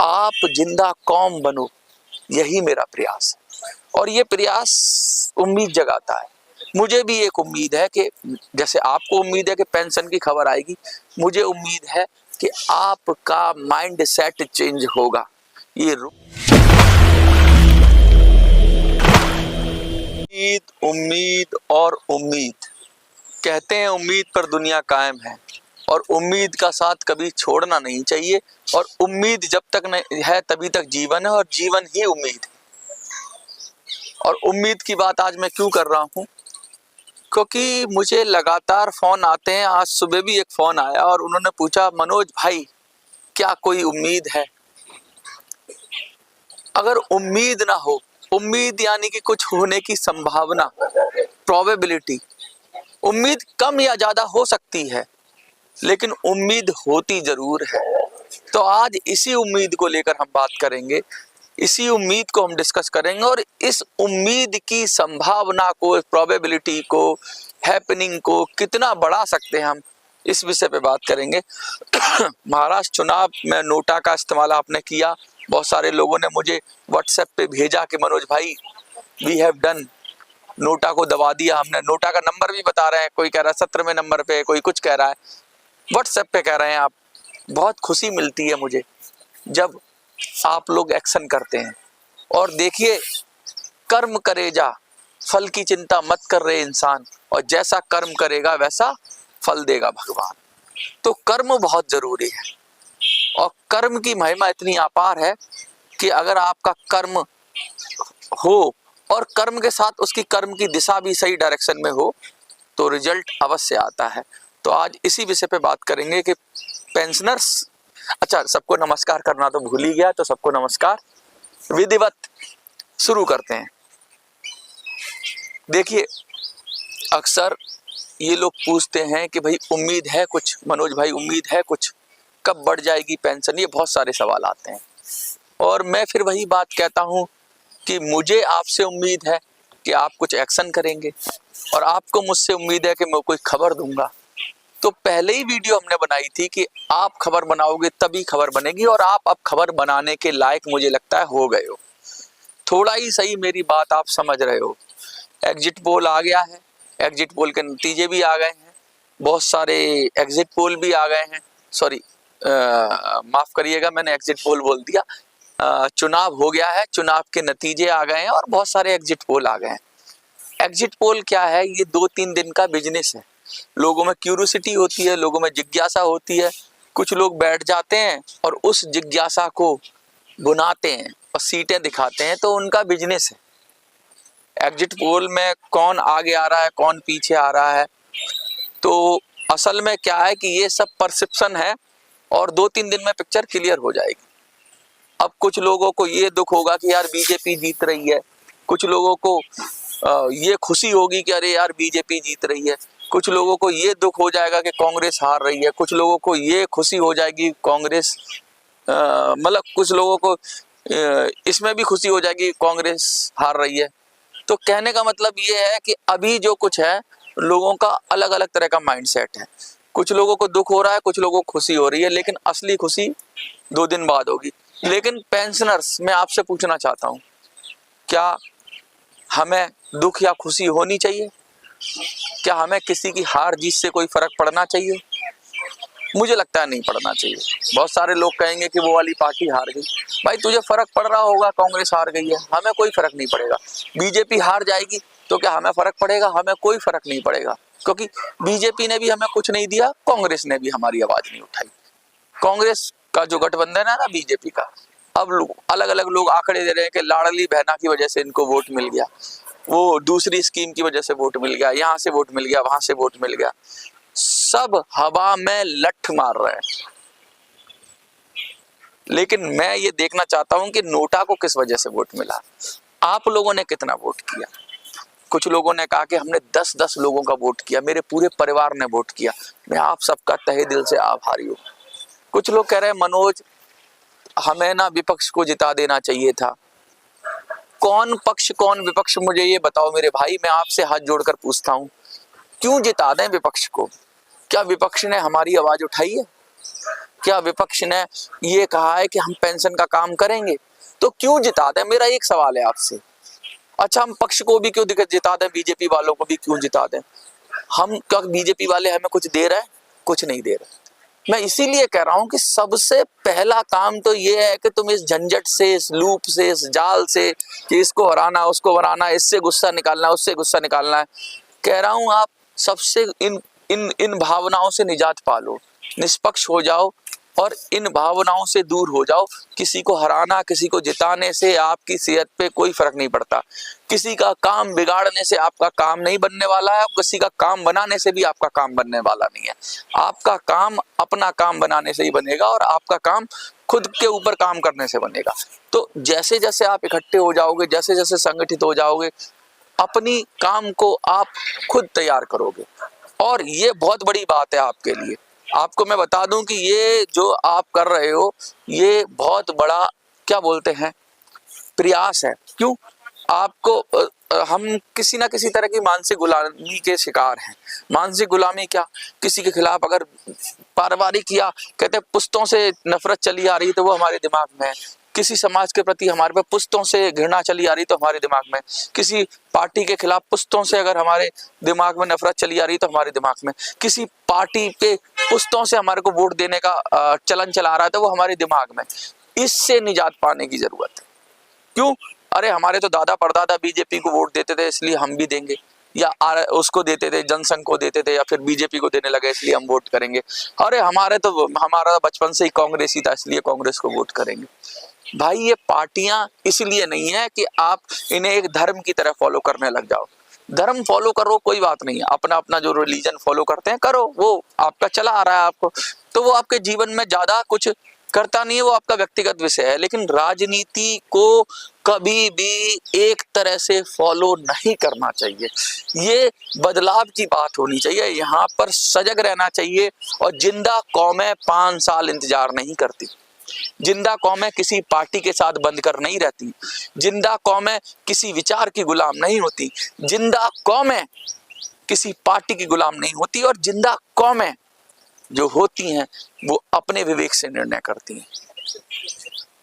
आप जिंदा कौम बनो, यही मेरा प्रयास है। और ये प्रयास उम्मीद जगाता है। मुझे भी एक उम्मीद है कि जैसे आपको उम्मीद है कि पेंशन की खबर आएगी, मुझे उम्मीद है कि आपका माइंड सेट चेंज होगा। ये उम्मीद, उम्मीद और उम्मीद। कहते हैं उम्मीद पर दुनिया कायम है, और उम्मीद का साथ कभी छोड़ना नहीं चाहिए। और उम्मीद जब तक नहीं है तभी तक जीवन है, और जीवन ही उम्मीद है। और उम्मीद की बात आज मैं क्यों कर रहा हूं? क्योंकि मुझे लगातार फोन आते हैं। आज सुबह भी एक फोन आया और उन्होंने पूछा, मनोज भाई क्या कोई उम्मीद है? अगर उम्मीद ना हो, उम्मीद यानी कि कुछ होने की संभावना, प्रोबेबिलिटी, उम्मीद कम या ज्यादा हो सकती है, लेकिन उम्मीद होती जरूर है। तो आज इसी उम्मीद को लेकर हम बात करेंगे, इसी उम्मीद को हम डिस्कस करेंगे, और इस उम्मीद की संभावना को, प्रोबेबिलिटी को, हैपनिंग को कितना बढ़ा सकते हैं हम, इस विषय पे बात करेंगे। महाराष्ट्र चुनाव में नोटा का इस्तेमाल आपने किया। बहुत सारे लोगों ने मुझे व्हाट्सएप पे भेजा कि मनोज भाई वी हैव डन, नोटा को दबा दिया हमने। नोटा का नंबर भी बता रहे हैं, कोई कह रहा है 17वें नंबर पे, कोई कुछ कह रहा है, व्हाट्सएप पे कह रहे हैं आप। बहुत खुशी मिलती है मुझे जब आप लोग एक्शन करते हैं। और देखिए, कर्म करे जा, फल की चिंता मत कर रहे इंसान, और जैसा कर्म करेगा वैसा फल देगा भगवान। तो कर्म बहुत जरूरी है, और कर्म की महिमा इतनी अपार है कि अगर आपका कर्म हो और कर्म के साथ उसकी कर्म की दिशा भी सही डायरेक्शन में हो, तो रिजल्ट अवश्य आता है। तो आज इसी विषय पे बात करेंगे कि पेंशनर्स, अच्छा सबको नमस्कार करना तो भूल ही गया, तो सबको नमस्कार, विधिवत शुरू करते हैं। देखिए, अक्सर ये लोग पूछते हैं कि भाई उम्मीद है कुछ, मनोज भाई उम्मीद है कुछ, कब बढ़ जाएगी पेंशन? ये बहुत सारे सवाल आते हैं, और मैं फिर वही बात कहता हूं कि मुझे आपसे उम्मीद है कि आप कुछ एक्शन करेंगे, और आपको मुझसे उम्मीद है कि मैं कोई खबर दूंगा। तो पहले ही वीडियो हमने बनाई थी कि आप खबर बनाओगे तभी खबर बनेगी, और आप अब खबर बनाने के लायक मुझे लगता है हो गए हो। थोड़ा ही सही मेरी बात आप समझ रहे हो। एग्जिट पोल आ गया है, एग्जिट पोल के नतीजे भी आ गए हैं, बहुत सारे एग्जिट पोल भी आ गए हैं। सॉरी, माफ करिएगा, मैंने एग्जिट पोल बोल दिया। चुनाव हो गया है, चुनाव के नतीजे आ गए हैं, और बहुत सारे एग्जिट पोल आ गए हैं। एग्जिट पोल क्या है? ये 2-3 दिन का बिजनेस है। लोगों में क्यूरियोसिटी होती है, लोगों में जिज्ञासा होती है। कुछ लोग बैठ जाते हैं और उस जिज्ञासा को बुनाते हैं और सीटें दिखाते हैं, तो उनका बिजनेस है। एग्जिट पोल में कौन आगे आ रहा है, कौन पीछे आ रहा है, तो असल में क्या है कि ये सब परसेप्शन है, और 2-3 दिन में पिक्चर क्लियर हो जाएगी। अब कुछ लोगों को ये दुख होगा कि यार बीजेपी जीत रही है, कुछ लोगों को ये खुशी होगी कि अरे यार बीजेपी जीत रही है, कुछ लोगों को ये दुख हो जाएगा कि कांग्रेस हार रही है, कुछ लोगों को ये खुशी हो जाएगी कांग्रेस, मतलब कुछ लोगों को इसमें भी खुशी हो जाएगी कांग्रेस हार रही है। तो कहने का मतलब ये है कि अभी जो कुछ है, लोगों का अलग अलग तरह का माइंडसेट है। कुछ लोगों को दुख हो रहा है, कुछ लोगों को खुशी हो रही है, लेकिन असली खुशी 2 दिन बाद होगी। लेकिन पेंशनर्स, मैं आपसे पूछना चाहता हूँ, क्या हमें दुख या खुशी होनी चाहिए? क्या हमें किसी की हार जीत से कोई फर्क पड़ना चाहिए? मुझे लगता है नहीं पड़ना चाहिए। बहुत सारे लोग कहेंगे कि वो वाली पार्टी हार गई। भाई तुझे फर्क पड़ रहा होगा कांग्रेस हार गई है, हमें कोई फर्क नहीं पड़ेगा। बीजेपी हार जाएगी तो क्या हमें फर्क पड़ेगा? हमें कोई फर्क नहीं पड़ेगा, क्योंकि बीजेपी ने भी हमें कुछ नहीं दिया, कांग्रेस ने भी हमारी आवाज नहीं उठाई। कांग्रेस का जो गठबंधन है ना बीजेपी का, अब अलग अलग लोग आंकड़े दे रहे हैं कि लाडली बहना की वजह से इनको वोट मिल गया, वो दूसरी स्कीम की वजह से वोट मिल गया, यहाँ से वोट मिल गया, वहां से वोट मिल गया। सब हवा में लठ मार रहे हैं। लेकिन मैं ये देखना चाहता हूं कि नोटा को किस वजह से वोट मिला, आप लोगों ने कितना वोट किया। कुछ लोगों ने कहा कि हमने 10-10 लोगों का वोट किया, मेरे पूरे परिवार ने वोट किया। मैं आप सबका तहे दिल से आभारी हूं। कुछ लोग कह रहे हैं मनोज हमें ना विपक्ष को जिता देना चाहिए था। कौन पक्ष कौन विपक्ष, मुझे ये बताओ मेरे भाई। मैं आपसे हाथ जोड़कर पूछता हूं, क्यों जिता दें विपक्ष को? क्या विपक्ष ने हमारी आवाज उठाई है? क्या विपक्ष ने ये कहा है कि हम पेंशन का काम करेंगे? तो क्यों जिता दें? मेरा एक सवाल है आपसे। अच्छा, हम पक्ष को भी क्यों जिता दें, बीजेपी वालों को भी क्यों जिता दें? हम क्या बीजेपी वाले हमें कुछ दे रहे हैं? कुछ नहीं दे रहे। मैं इसीलिए कह रहा हूं कि सबसे पहला काम तो ये है कि तुम इस झंझट से, इस लूप से, इस जाल से कि इसको हराना, उसको हराना, इससे गुस्सा निकालना, उससे गुस्सा निकालना है, कह रहा हूं आप सबसे इन भावनाओं से निजात पालो, निष्पक्ष हो जाओ और इन भावनाओं से दूर हो जाओ। किसी को हराना, किसी को जिताने से आपकी सेहत पे कोई फर्क नहीं पड़ता। किसी का काम बिगाड़ने से आपका काम नहीं बनने वाला है, किसी का काम बनाने से भी आपका काम बनने वाला नहीं है। आपका काम अपना काम बनाने से ही बनेगा और आपका काम खुद के ऊपर काम करने से बनेगा। तो जैसे जैसे आप इकट्ठे हो जाओगे, जैसे जैसे संगठित हो जाओगे, अपनी काम को आप खुद तैयार करोगे। और ये बहुत बड़ी बात है आपके लिए। आपको मैं बता दूं कि ये जो आप कर रहे हो, ये बहुत बड़ा क्या बोलते हैं प्रयास है। क्यों? आपको हम किसी ना किसी तरह की मानसिक गुलामी के शिकार हैं। मानसिक गुलामी क्या? किसी के खिलाफ अगर पारिवारिक किया, कहते हैं पुश्तों से नफरत चली आ रही तो वो हमारे दिमाग में है। किसी समाज के प्रति हमारे पे पुश्तों से घृणा चली आ रही तो हमारे दिमाग में, किसी पार्टी के खिलाफ पुश्तों से अगर हमारे दिमाग में नफरत चली आ रही तो हमारे दिमाग में, किसी पार्टी पे पुश्तों से हमारे को वोट देने का चलन चला रहा है तो वो हमारे दिमाग में। इससे निजात पाने की जरूरत है। क्यों? अरे हमारे तो दादा परदादा बीजेपी को वोट देते थे इसलिए हम भी देंगे, या उसको देते थे, जनसंघ को देते थे, या फिर बीजेपी को देने लगे इसलिए हम वोट करेंगे। अरे हमारा बचपन से ही कांग्रेस ही था इसलिए कांग्रेस को वोट करेंगे। भाई ये पार्टियां इसलिए नहीं है कि आप इन्हें एक धर्म की तरह फॉलो करने लग जाओ। धर्म फॉलो करो, कोई बात नहीं है, अपना अपना जो रिलीजन फॉलो करते हैं करो, वो आपका चला आ रहा है आपको, तो वो आपके जीवन में ज्यादा कुछ करता नहीं है, वो आपका व्यक्तिगत विषय है। लेकिन राजनीति को कभी भी एक तरह से फॉलो नहीं करना चाहिए। ये बदलाव की बात होनी चाहिए, यहाँ पर सजग रहना चाहिए। और जिंदा कौमें 5 साल इंतजार नहीं करती, जिंदा कौमें किसी पार्टी के साथ बंद कर नहीं रहती, जिंदा कौमें किसी विचार की गुलाम नहीं होती, जिंदा कौमें किसी पार्टी की गुलाम नहीं होती, और जिंदा कौमें जो होती हैं वो अपने विवेक से निर्णय करती हैं।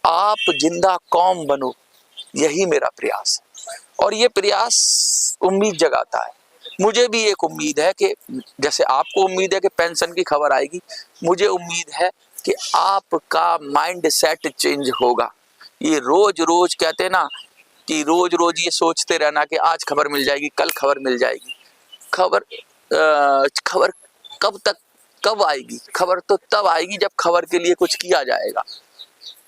आप जिंदा कौम बनो, यही मेरा प्रयास है। और ये प्रयास उम्मीद जगाता है। मुझे भी एक उम्मीद है कि जैसे आपको उम्मीद है कि पेंशन की खबर आएगी, मुझे उम्मीद है कि आपका माइंड सेट चेंज होगा। ये रोज रोज कहते हैं ना कि रोज रोज ये सोचते रहना कि आज खबर मिल जाएगी, कल खबर मिल जाएगी। खबर कब आएगी? खबर तो तब आएगी जब खबर के लिए कुछ किया जाएगा।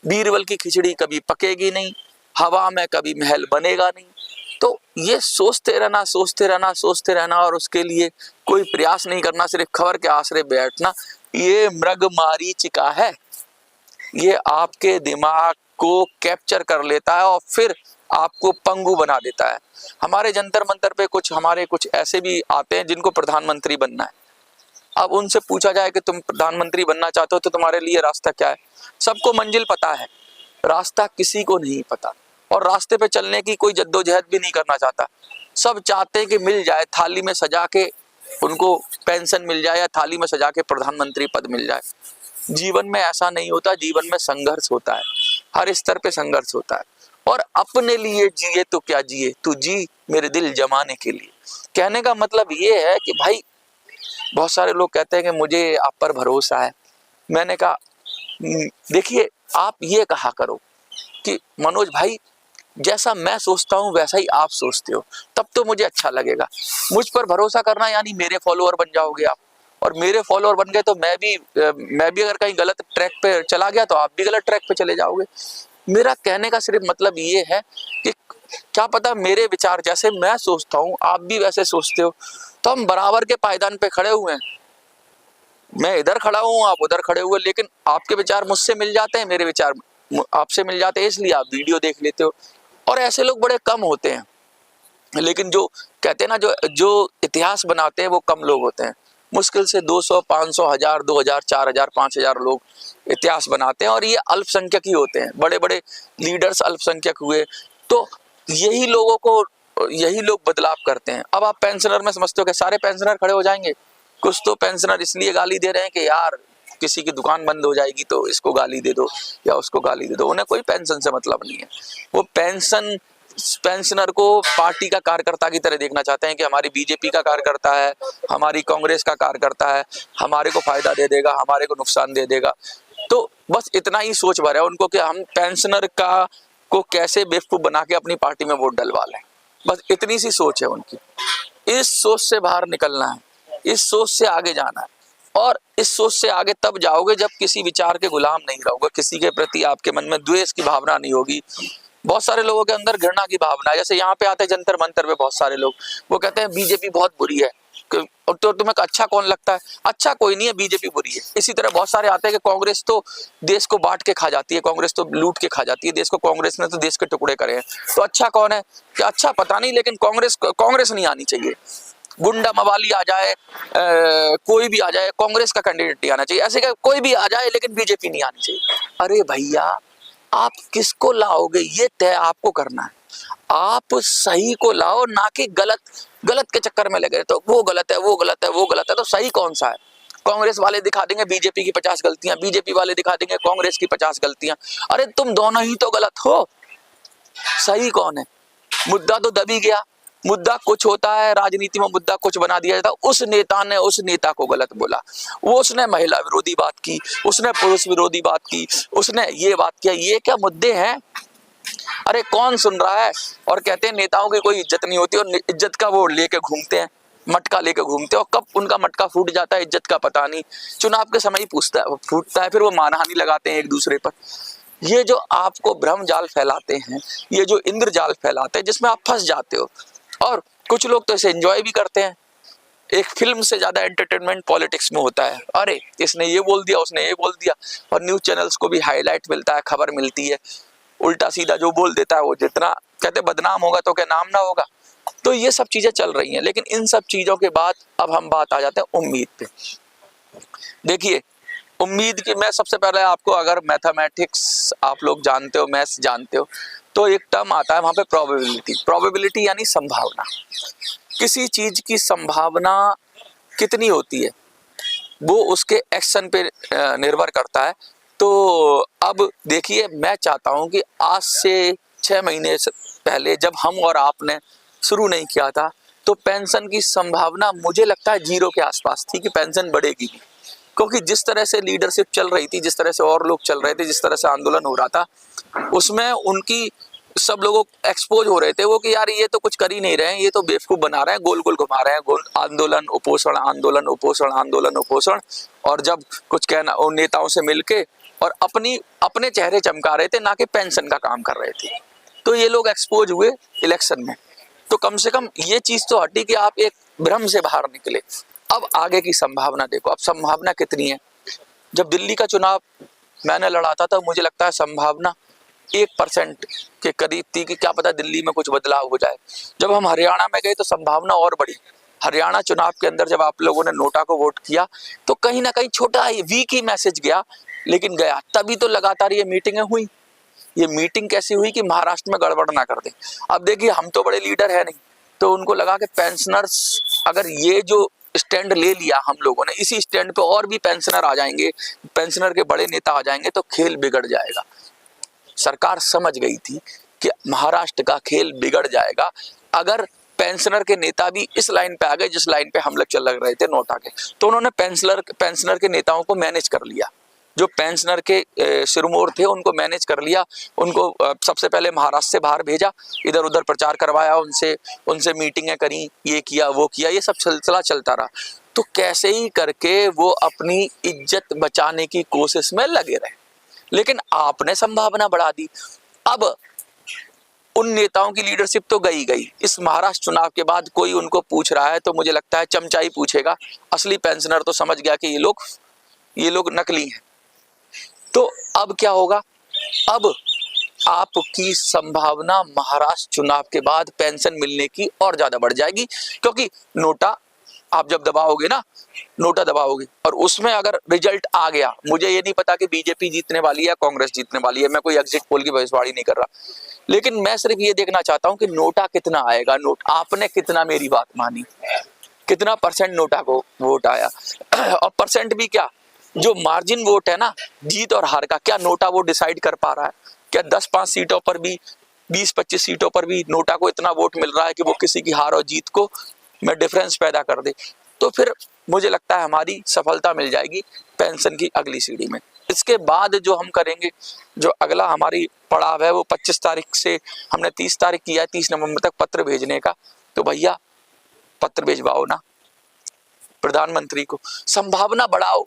बीरबल की खिचड़ी कभी पकेगी नहीं, हवा में कभी महल बनेगा नहीं। तो ये सोचते रहना और उसके लिए कोई प्रयास नहीं करना, सिर्फ खबर के आश्रय बैठना, ये मृगमरीचिका है। ये आपके दिमाग को कैप्चर कर लेता है और फिर आपको पंगु बना देता है। हमारे जंतर मंतर पे हमारे कुछ ऐसे भी आते हैं जिनको प्रधानमंत्री बनना है। अब उनसे पूछा जाए कि तुम प्रधानमंत्री बनना चाहते हो तो तुम्हारे लिए रास्ता क्या है? सबको मंजिल पता है, रास्ता किसी को नहीं पता। और रास्ते पे चलने की कोई जद्दोजहद भी नहीं करना चाहता। सब चाहते हैं कि मिल जाए, थाली में सजा के उनको पेंशन मिल जाए या थाली में सजा के प्रधानमंत्री पद मिल जाए। जीवन में ऐसा नहीं होता, जीवन में संघर्ष होता है, हर स्तर पे संघर्ष होता है। और अपने लिए जिए तो क्या जिए, तू जी मेरे दिल जमाने के लिए। कहने का मतलब ये है कि भाई बहुत सारे लोग कहते हैं कि मुझे आप पर भरोसा है। मैंने कहा देखिए, आप ये कहा करो कि मनोज भाई जैसा मैं सोचता हूँ वैसा ही आप सोचते हो, तब तो मुझे अच्छा लगेगा। मुझ पर भरोसा करना यानी मेरे फॉलोअर बन जाओगे आप, और मेरे फॉलोअर बन गए तो मैं भी अगर कहीं गलत ट्रैक पे चला गया तो आप भी गलत ट्रैक पे चले जाओगे। मेरा कहने का सिर्फ मतलब ये है कि क्या पता मेरे विचार जैसे मैं सोचता हूँ आप भी वैसे सोचते हो, तो हम बराबर के पायदान पे खड़े हुए हैं। मैं इधर खड़ा हूँ, आप उधर खड़े हुए, लेकिन आपके विचार मुझसे मिल जाते हैं, मेरे विचार आपसे मिल जाते हैं, इसलिए आप वीडियो देख लेते हो। और ऐसे लोग बड़े कम होते हैं, लेकिन जो कहते हैं ना जो इतिहास बनाते हैं वो कम लोग होते हैं। मुश्किल से 200, 500, 1000, 2000, 4000, 5000 लोग इतिहास बनाते हैं, और ये अल्पसंख्यक ही होते हैं। बड़े बड़े लीडर्स अल्पसंख्यक हुए, तो यही लोग बदलाव करते हैं। अब आप पेंशनर में समझते हो कि सारे पेंशनर खड़े हो जाएंगे? कुछ तो पेंशनर इसलिए गाली दे रहे हैं कि यार किसी की दुकान बंद हो जाएगी तो इसको गाली दे दो या उसको गाली दे दो, उन्हें कोई पेंशन से मतलब नहीं है। वो पेंशनर को पार्टी का कार्यकर्ता की तरह देखना चाहते हैं कि हमारी बीजेपी का कार्यकर्ता है, हमारी कांग्रेस का कार्यकर्ता है, हमारे को फायदा दे देगा, हमारे को नुकसान दे देगा। तो बस इतना ही सोच भर है उनको कि हम पेंशनर को कैसे बेवकूफ बना के अपनी पार्टी में वोट डलवा लें, बस इतनी सी सोच है उनकी। इस सोच से बाहर निकलना है, इस सोच से आगे जाना है, और इस सोच से आगे तब जाओगे जब किसी विचार के गुलाम नहीं रहोगे, किसी के प्रति आपके मन में द्वेष की भावना नहीं होगी। बहुत सारे लोगों के अंदर घृणा की भावना है, जैसे यहाँ पे आते हैं जंतर मंतर पे बहुत सारे लोग, वो कहते हैं बीजेपी बहुत बुरी है, तो तुम्हें अच्छा कौन लगता है? अच्छा कोई नहीं है, बीजेपी बुरी है। इसी तरह बहुत सारे आते हैं कि कांग्रेस तो देश को बांट के खा जाती है, कांग्रेस तो लूट के खा जाती है देश को, कांग्रेस ने तो देश के टुकड़े करे हैं, तो अच्छा कौन है? कि अच्छा पता नहीं, लेकिन कांग्रेस नहीं आनी चाहिए। गुंडा मवाली आ जाए, कोई भी आ जाए, कांग्रेस का कैंडिडेट नहीं आना चाहिए। ऐसे क्या कोई भी आ जाए लेकिन बीजेपी नहीं आनी चाहिए। अरे भैया, आप किसको लाओगे ये तय आपको करना है। आप सही को लाओ, ना कि गलत के चक्कर में लगे तो वो गलत है, वो गलत है, वो गलत है। तो सही कौन सा है? कांग्रेस वाले दिखा देंगे बीजेपी की 50 गलतियां, बीजेपी वाले दिखा देंगे कांग्रेस की 50 गलतियां। अरे तुम दोनों ही तो गलत हो, सही कौन है? मुद्दा तो दबी गया। मुद्दा कुछ होता है राजनीति में, मुद्दा कुछ बना दिया जाता है। उस नेता ने उस नेता को गलत बोला, वो उसने महिला विरोधी बात की, उसने पुरुष विरोधी बात की, उसने ये बात किया। ये क्या मुद्दे हैं? अरे कौन सुन रहा है? और कहते हैं नेताओं की कोई इज्जत नहीं होती, और इज्जत का वो लेके घूमते हैं, मटका लेके घूमते हैं, और कब उनका मटका फूट जाता है इज्जत का पता नहीं। चुनाव के समय ही फूटता है, फिर वो मानहानि लगाते हैं एक दूसरे पर। ये जो आपको भ्रम जाल फैलाते हैं, ये जो इंद्रजाल फैलाते हैं, जिसमें आप फंस जाते हो। और कुछ लोग तो इसे एंजॉय भी करते हैं। एक फिल्म से ज्यादा एंटरटेनमेंट पॉलिटिक्स में होता है। अरे इसने ये बोल दिया, उसने ये बोल दिया, और न्यूज चैनल्स को भी हाईलाइट मिलता है, खबर मिलती है। उल्टा सीधा जो बोल देता है वो जितना कहते बदनाम होगा तो क्या नाम ना होगा। तो ये सब चीजें चल रही हैं। लेकिन इन सब चीजों के बाद अब हम बात आ जाते हैं उम्मीद पे। देखिए, उम्मीद की मैं सबसे पहले आपको, अगर मैथमेटिक्स आप लोग जानते हो, मैथ्स जानते हो, तो एक टर्म आता है वहां पे प्रोबेबिलिटी यानी संभावना। किसी चीज की संभावना कितनी होती है वो उसके एक्शन पे निर्भर करता है। तो अब देखिए, मैं चाहता हूं कि आज से 6 महीने से पहले जब हम और आपने शुरू नहीं किया था, तो पेंशन की संभावना मुझे लगता है 0 के आसपास थी कि पेंशन बढ़ेगी। क्योंकि जिस तरह से लीडरशिप चल रही थी, जिस तरह से और लोग चल रहे थे, जिस तरह से आंदोलन हो रहा था, उसमें उनकी सब लोग एक्सपोज हो रहे थे वो कि यार ये तो कुछ कर ही नहीं रहे हैं, ये तो बेवकूफ बना रहे हैं, गोल गोल घुमा रहे हैं, गोल आंदोलन उपोषण, आंदोलन उपोषण, आंदोलन उपोषण। और जब कुछ कहना उन नेताओं से मिलके और अपने चेहरे चमका रहे थे, ना कि पेंशन का काम कर रहे थे। तो ये लोग एक्सपोज हुए इलेक्शन में। तो कम से कम ये चीज तो हटी कि आप एक भ्रम से बाहर निकले। अब आगे की संभावना देखो, अब संभावना कितनी है। जब दिल्ली का चुनाव मैंने लड़ा था तो मुझे लगता है संभावना 1% के करीब थी कि क्या पता दिल्ली में कुछ बदलाव हो जाए। जब हम हरियाणा में गए तो संभावना और बढ़ी। हरियाणा चुनाव के अंदर जब आप लोगों ने नोटा को वोट किया तो कहीं ना कहीं छोटा वीक ही मैसेज गया, लेकिन गया। तभी तो लगातार ये मीटिंगें हुई। ये मीटिंग कैसी हुई कि महाराष्ट्र में गड़बड़ ना कर दे। अब देखिए, हम तो बड़े लीडर है नहीं, तो उनको लगा कि पेंशनर्स, अगर ये जो स्टैंड ले लिया हम लोगों ने, इसी स्टैंड पे और भी पेंशनर आ जाएंगे, पेंशनर के बड़े नेता आ जाएंगे, तो खेल बिगड़ जाएगा। सरकार समझ गई थी कि महाराष्ट्र का खेल बिगड़ जाएगा अगर पेंशनर के नेता भी इस लाइन पे आ गए जिस लाइन पे हम लोग चल रहे थे नोटा के। तो उन्होंने पेंशनर के नेताओं को मैनेज कर लिया। जो पेंशनर के सिरमौर थे उनको मैनेज कर लिया। उनको सबसे पहले महाराष्ट्र से बाहर भेजा, इधर उधर प्रचार करवाया, उनसे मीटिंगें करी, ये किया वो किया, ये सब सिलसिला चलता रहा। तो कैसे ही करके वो अपनी इज्जत बचाने की कोशिश में लगे रहे। लेकिन आपने संभावना बढ़ा दी। अब उन नेताओं की लीडरशिप तो गई। इस महाराष्ट्र चुनाव के बाद कोई उनको पूछ रहा है तो मुझे लगता है चमचा ही पूछेगा। असली पेंशनर तो समझ गया कि ये लोग नकली हैं। तो अब क्या होगा? अब आपकी संभावना महाराष्ट्र चुनाव के बाद पेंशन मिलने की और ज्यादा बढ़ जाएगी, क्योंकि नोटा आप जब दबाओगे ना, नोटा दबाओगे और उसमें अगर रिजल्ट आ गया, मुझे ये नहीं पता कि बीजेपी जीतने वाली है या कांग्रेस जीतने वाली है, मैं कोई एग्जिट पोल की भविष्यवाणी नहीं कर रहा, लेकिन मैं सिर्फ ये देखना चाहता हूं कि नोटा कितना आएगा। आपने कितना मेरी बात मानी, कितना % नोटा को वोट आया। और परसेंट भी क्या, जो मार्जिन वोट है ना, जीत और हार का, क्या नोटा वो डिसाइड कर पा रहा है? क्या 10-5 सीटों पर भी, 20-25 सीटों पर भी नोटा को इतना वोट मिल रहा है कि वो किसी की हार और जीत को में डिफरेंस पैदा कर दे? तो फिर मुझे लगता है हमारी सफलता मिल जाएगी पेंशन की अगली सीढ़ी में। इसके बाद जो हम करेंगे, जो अगला हमारी पड़ाव है, वो 25 तारीख से हमने 30 तारीख किया है, 30 नवंबर तक पत्र भेजने का। तो भैया पत्र भिजवाओ ना प्रधानमंत्री को, संभावना बढ़ाओ।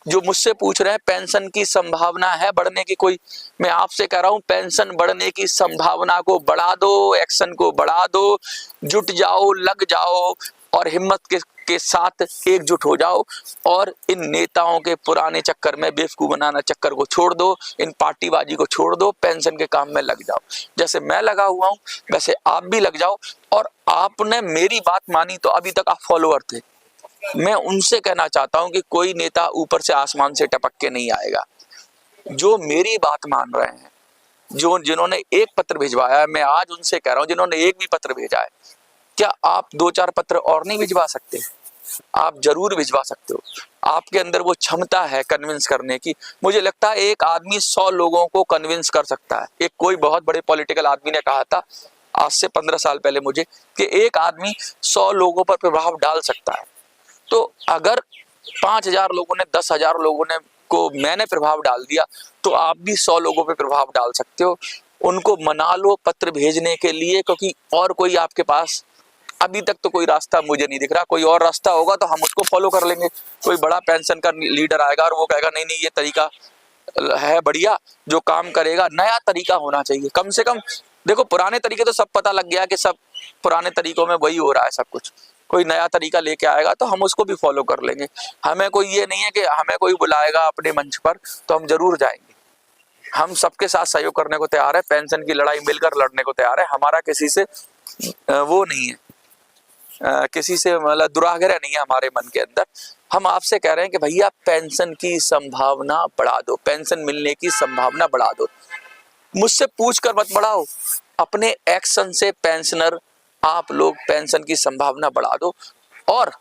जो मुझसे पूछ रहे हैं पेंशन की संभावना है बढ़ने की, कोई, मैं आपसे कह रहा हूं पेंशन बढ़ने की संभावना को बढ़ा दो, एक्शन को बढ़ा दो, जुट जाओ, लग जाओ और हिम्मत के साथ एकजुट हो जाओ और इन नेताओं के पुराने चक्कर में, बेवकूफ बनाना चक्कर को छोड़ दो, इन पार्टीबाजी को छोड़ दो, पेंशन के काम में लग जाओ। जैसे मैं लगा हुआ हूं वैसे आप भी लग जाओ। और आपने मेरी बात मानी तो अभी तक आप फॉलोअर थे, मैं उनसे कहना चाहता हूं कि कोई नेता ऊपर से आसमान से टपक के नहीं आएगा। जो मेरी बात मान रहे हैं, जो जिन्होंने एक पत्र भिजवाया है, मैं आज उनसे कह रहा हूं जिन्होंने एक भी पत्र भेजा है, क्या आप 2-4 पत्र और नहीं भिजवा सकते? आप जरूर भिजवा सकते हो। आपके अंदर वो क्षमता है कन्विंस करने की। मुझे लगता है एक आदमी 100 लोगों को कन्विंस कर सकता है। एक कोई बहुत बड़े पॉलिटिकल आदमी ने कहा था आज से 15 साल पहले मुझे, कि एक आदमी 100 लोगों पर प्रभाव डाल सकता है। तो अगर 5,000 लोगों ने, 10,000 लोगों ने को मैंने प्रभाव डाल दिया, तो आप भी 100 लोगों पे प्रभाव डाल सकते हो। उनको मना लो पत्र भेजने के लिए, क्योंकि और कोई आपके पास अभी तक तो कोई रास्ता मुझे नहीं दिख रहा। कोई और रास्ता होगा तो हम उसको फॉलो कर लेंगे। कोई बड़ा पेंशन का लीडर आएगा और वो कहेगा नहीं नहीं ये तरीका है बढ़िया, जो काम करेगा। नया तरीका होना चाहिए कम से कम। देखो पुराने तरीके तो सब पता लग गया कि सब पुराने तरीकों में वही हो रहा है सब कुछ। कोई नया तरीका लेके आएगा तो हम उसको भी फॉलो कर लेंगे। हमें कोई ये नहीं है कि हमें कोई बुलाएगा अपने मंच पर तो हम जरूर जाएंगे। हम सबके साथ सहयोग करने को तैयार है, पेंशन की लड़ाई मिलकर लड़ने को तैयार है। हमारा किसी से वो नहीं है, किसी से मतलब दुराग्रह नहीं है हमारे मन के अंदर। हम आपसे कह रहे हैं कि भैया पेंशन की संभावना बढ़ा दो, पेंशन मिलने की संभावना बढ़ा दो। मुझसे पूछ कर मत बढ़ाओ, अपने एक्शन से पेंशनर आप लोग पेंशन की संभावना बढ़ा दो और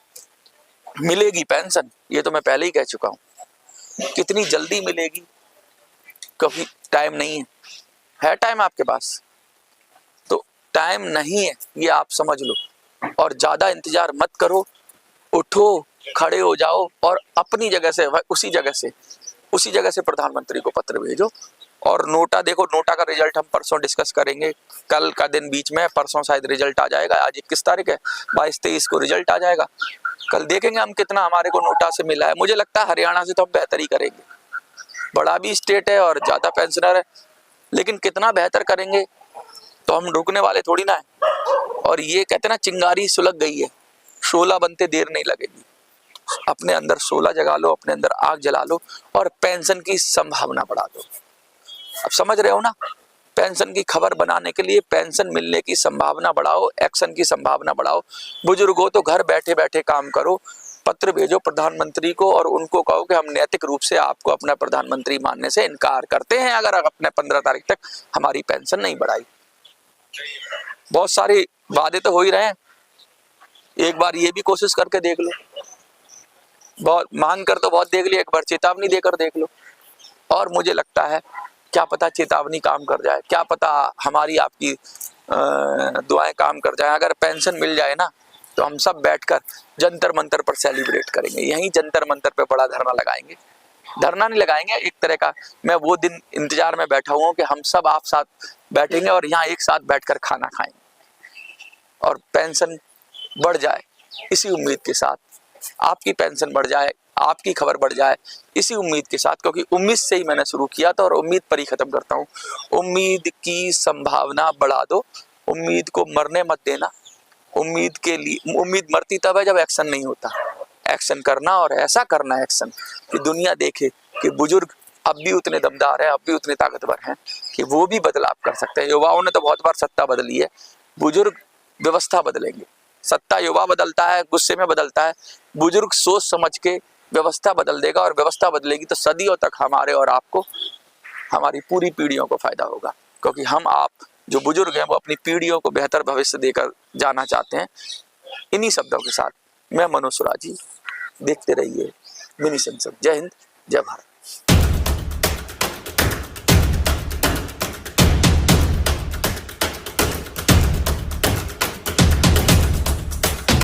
मिलेगी पेंशन। ये तो मैं पहले ही कह चुका हूं। कितनी जल्दी मिलेगी, कभी टाइम नहीं है टाइम आपके पास? तो टाइम नहीं है ये आप समझ लो और ज्यादा इंतजार मत करो। उठो, खड़े हो जाओ और अपनी जगह से, उसी जगह से प्रधानमंत्री को पत्र भेजो। और नोटा देखो, नोटा का रिजल्ट हम परसों डिस्कस करेंगे। कल का दिन बीच में, परसों शायद रिजल्ट आ जाएगा। आज 21 तारीख है, 22-23 को रिजल्ट आ जाएगा। कल देखेंगे हम कितना हमारे को नोटा से मिला है। मुझे लगता है हरियाणा से तो हम बेहतर ही करेंगे। बड़ा भी स्टेट है और ज्यादा पेंशनर है, लेकिन कितना बेहतर करेंगे तो हम रुकने वाले थोड़ी ना है। और ये कहते ना चिंगारी सुलग गई है, 16 बनते देर नहीं लगेगी। अपने अंदर 16 जगा लो, अपने अंदर आग जला लो और पेंशन की संभावना बढ़ा दो। अब समझ रहे हो ना? पेंशन की खबर बनाने के लिए पेंशन मिलने की संभावना बढ़ाओ, एक्शन की संभावना बढ़ाओ। बुजुर्ग हो तो घर बैठे बैठे काम करो, पत्र भेजो प्रधानमंत्री को और उनको कहो कि हम नैतिक रूप से आपको अपना प्रधानमंत्री मानने से इनकार करते हैं अगर अपने 15 तारीख तक हमारी पेंशन नहीं बढ़ाई। बहुत सारे वादे तो हो ही रहे हैं, एक बार ये भी कोशिश करके देख लो। बहुत मांग कर तो बहुत देख लिया, एक बार चेतावनी देकर देख लो। और मुझे लगता है क्या पता चेतावनी काम कर जाए, क्या पता हमारी आपकी दुआएं काम कर जाए। अगर पेंशन मिल जाए ना तो हम सब बैठकर जंतर मंतर पर सेलिब्रेट करेंगे। यहीं जंतर मंतर पे बड़ा धरना लगाएंगे। धरना नहीं लगाएंगे, एक तरह का मैं वो दिन इंतजार में बैठा हुआ हूँ कि हम सब आप साथ बैठेंगे और यहाँ एक साथ बैठकर खाना खाएंगे और पेंशन बढ़ जाए इसी उम्मीद के साथ, आपकी पेंशन बढ़ जाए, आपकी खबर बढ़ जाए इसी उम्मीद के साथ। क्योंकि उम्मीद से ही मैंने शुरू किया था और उम्मीद पर ही खत्म करता हूँ। उम्मीद की संभावना बढ़ा दो, उम्मीद को मरने मत देना। उम्मीद के लिए, उम्मीद मरती तब है जब एक्शन नहीं होता। एक्शन करना और ऐसा करना एक्शन कि दुनिया देखे कि बुजुर्ग अब भी उतने दमदार हैं, अब भी उतने ताकतवर हैं कि वो भी बदलाव कर सकते हैं। युवाओं ने तो बहुत बार सत्ता बदली है, बुजुर्ग व्यवस्था बदलेंगे। सत्ता युवा बदलता है, गुस्से में बदलता है, बुजुर्ग सोच समझ के व्यवस्था बदल देगा और व्यवस्था बदलेगी तो सदियों तक हमारे और आपको, हमारी पूरी पीढ़ियों को फायदा होगा। क्योंकि हम आप जो बुजुर्ग हैं वो अपनी पीढ़ियों को बेहतर भविष्य देकर जाना चाहते हैं। इन्हीं शब्दों के साथ मैं मनोज सुराजी, देखते रहिए मिनी संसद। जय हिंद, जय भारत।